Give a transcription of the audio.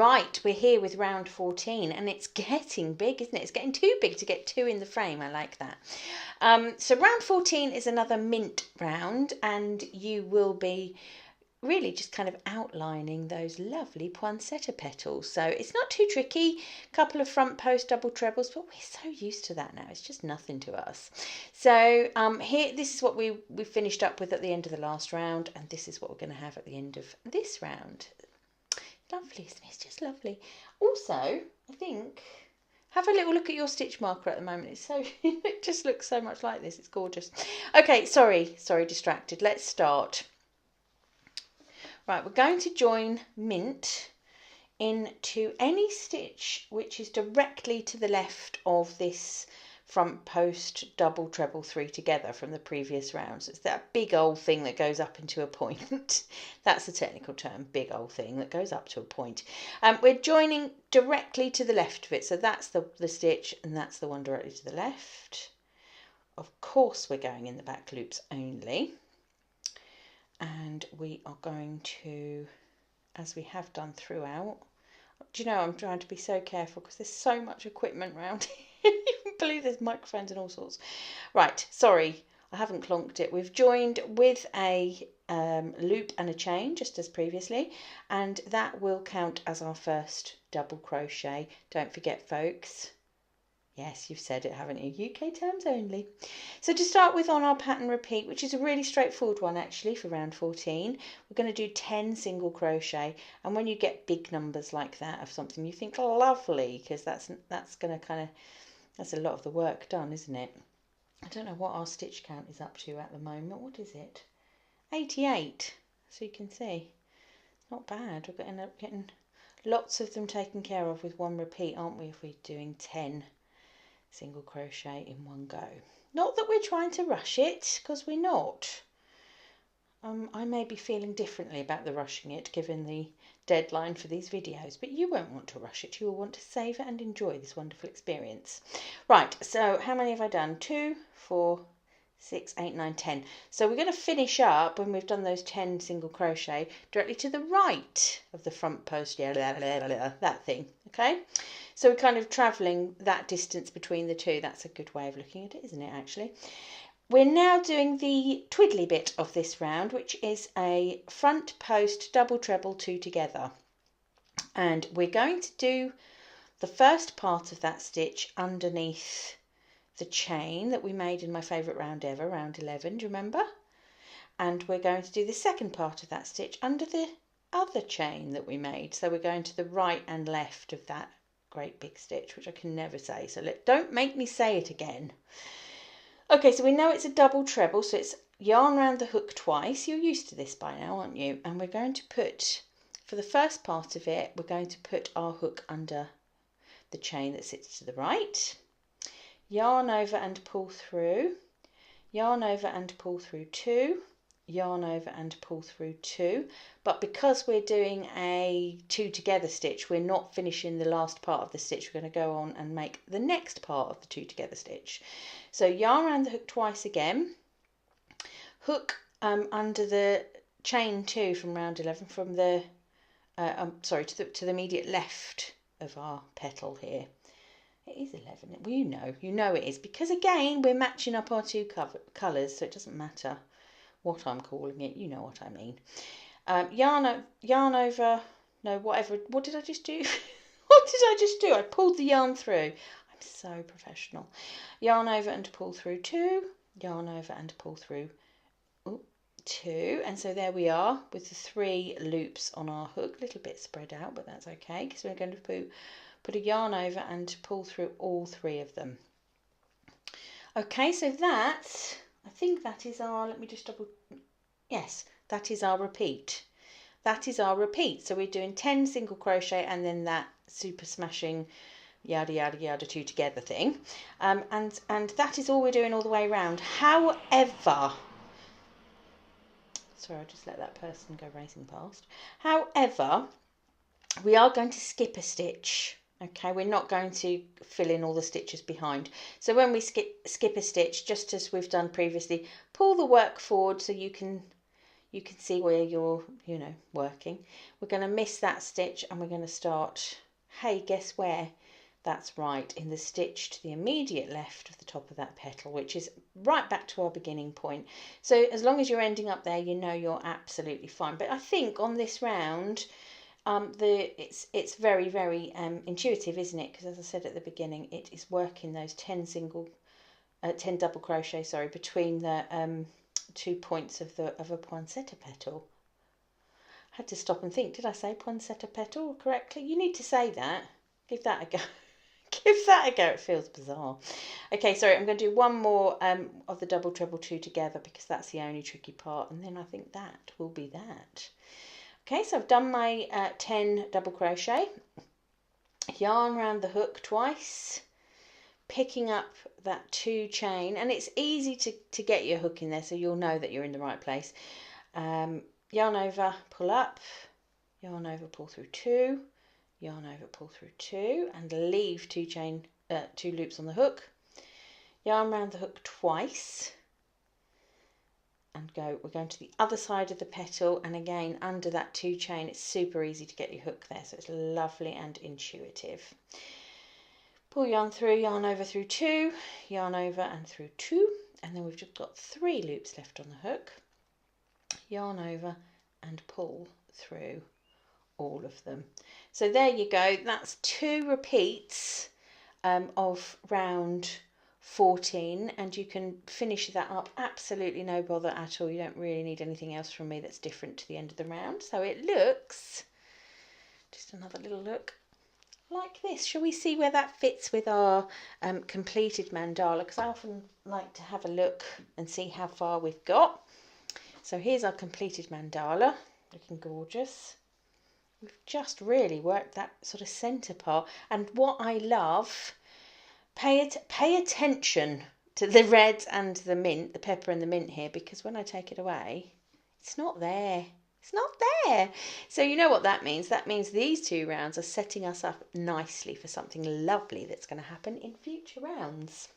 Right, we're here with round 14 and it's getting big, isn't it? It's getting too big to get two in the frame. I like that. So round 14 is another mint round, and you will be really just kind of outlining those lovely poinsettia petals. So it's not too tricky. A couple of front post double trebles, but we're so used to that now. It's just nothing to us. So here, this is what we finished up with at the end of the last round, and this is what we're going to have at the end of this round. Lovely, isn't it? It's just lovely. Also, I think, have a little look at your stitch marker at the moment. It's so, it just looks so much like this. It's gorgeous. Okay, sorry, distracted. Let's start. Right, we're going to join mint into any stitch which is directly to the left of this front post double treble three together from the previous rounds. It's that big old thing that goes up into a point. That's the technical term, big old thing that goes up to a point. We're joining directly to the left of it, so that's the stitch, and that's the one directly to the left. Of course we're going in the back loops only, and we are going to, as we have done throughout, do you know, I'm trying to be so careful because there's so much equipment around here. You can believe there's microphones and all sorts. Right, sorry, I haven't clonked it. We've joined with a loop and a chain, just as previously, and that will count as our first double crochet. Don't forget, folks. Yes, you've said it, haven't you? UK terms only. So to start with on our pattern repeat, which is a really straightforward one actually for round 14, we're going to do 10 single crochet. And when you get big numbers like that of something, you think lovely, because that's going to kind of, that's a lot of the work done, isn't it? I don't know what our stitch count is up to at the moment. What is it? 88. So you can see, not bad. We're going to end up getting lots of them taken care of with one repeat, aren't we, if we're doing 10 single crochet in one go. Not that we're trying to rush it, because we're not. I may be feeling differently about the rushing it given the deadline for these videos, but you won't want to rush it. You will want to savour and enjoy this wonderful experience. Right, so how many have I done? 2, 4, 6, 8, 9, 10. So we're going to finish up when we've done those 10 single crochet directly to the right of the front post, that thing, okay? So we're kind of travelling that distance between the two. That's a good way of looking at it, isn't it, actually? We're now doing the twiddly bit of this round, which is a front post double treble two together. And we're going to do the first part of that stitch underneath the chain that we made in my favourite round ever, round 11, do you remember? And we're going to do the second part of that stitch under the other chain that we made. So we're going to the right and left of that great big stitch, which I can never say, so don't make me say it again. Okay, so we know it's a double treble, so it's yarn around the hook twice. You're used to this by now, aren't you? And we're going to put, for the first part of it, we're going to put our hook under the chain that sits to the right, yarn over and pull through, yarn over and pull through 2, yarn over and pull through 2, but because we're doing a 2 together stitch, we're not finishing the last part of the stitch. We're going to go on and make the next part of the 2 together stitch. So yarn around the hook twice again, hook under the chain 2 from round 11, from the to the immediate left of our petal here. It is 11. Well, you know it is, because again we're matching up our two colours, so it doesn't matter what I'm calling it, you know what I mean. Yarn over, no, whatever, what did I just do? What did I just do? I pulled the yarn through. I'm so professional. Yarn over and pull through 2, yarn over and pull through 2, and so there we are with the 3 loops on our hook, a little bit spread out, but that's okay, because we're going to put a yarn over and pull through all 3 of them. Okay, so that's, I think that is our, let me just double, yes, that is our repeat. That is our repeat. So we're doing 10 single crochet and then that super smashing yada yada yada 2 together thing. And that is all we're doing all the way around. However, sorry, I'll just let that person go racing past. However, we are going to skip a stitch. Okay, we're not going to fill in all the stitches behind. So when we skip a stitch, just as we've done previously, pull the work forward so you can you can see where you're, working. We're going to miss that stitch and we're going to start, hey, guess where? That's right, in the stitch to the immediate left of the top of that petal, which is right back to our beginning point. So as long as you're ending up there, you're absolutely fine. But I think on this round, it's very, very intuitive, isn't it? Because as I said at the beginning, it is working those 10 double crochet, between the 2 points of a poinsettia petal. I had to stop and think, did I say poinsettia petal correctly? You need to say that. Give that a go. Give that a go. It feels bizarre. Okay, sorry, I'm going to do one more of the double treble 2 together because that's the only tricky part, and then I think that will be that. Okay, so I've done my 10 double crochet, yarn around the hook twice, picking up that 2 chain, and it's easy to get your hook in there so you'll know that you're in the right place. Yarn over, pull up, yarn over, pull through 2, yarn over, pull through 2, and leave 2 loops on the hook. Yarn around the hook twice and we're going to the other side of the petal, and again under that 2 chain. It's super easy to get your hook there, so it's lovely and intuitive. Pull yarn through, yarn over through 2, yarn over and through 2, and then we've just got 3 loops left on the hook. Yarn over and pull through all of them. So there you go, that's 2 repeats of round 14, and you can finish that up absolutely no bother at all. You don't really need anything else from me that's different to the end of the round. So it looks, just another little look, like this. Shall we see where that fits with our completed mandala? Because I often like to have a look and see how far we've got. So here's our completed mandala, looking gorgeous. We've just really worked that sort of centre part, and what I love, pay attention to the red and the mint, the pepper and the mint here, because when I take it away, it's not there. It's not there. So you know what that means? That means these 2 rounds are setting us up nicely for something lovely that's going to happen in future rounds.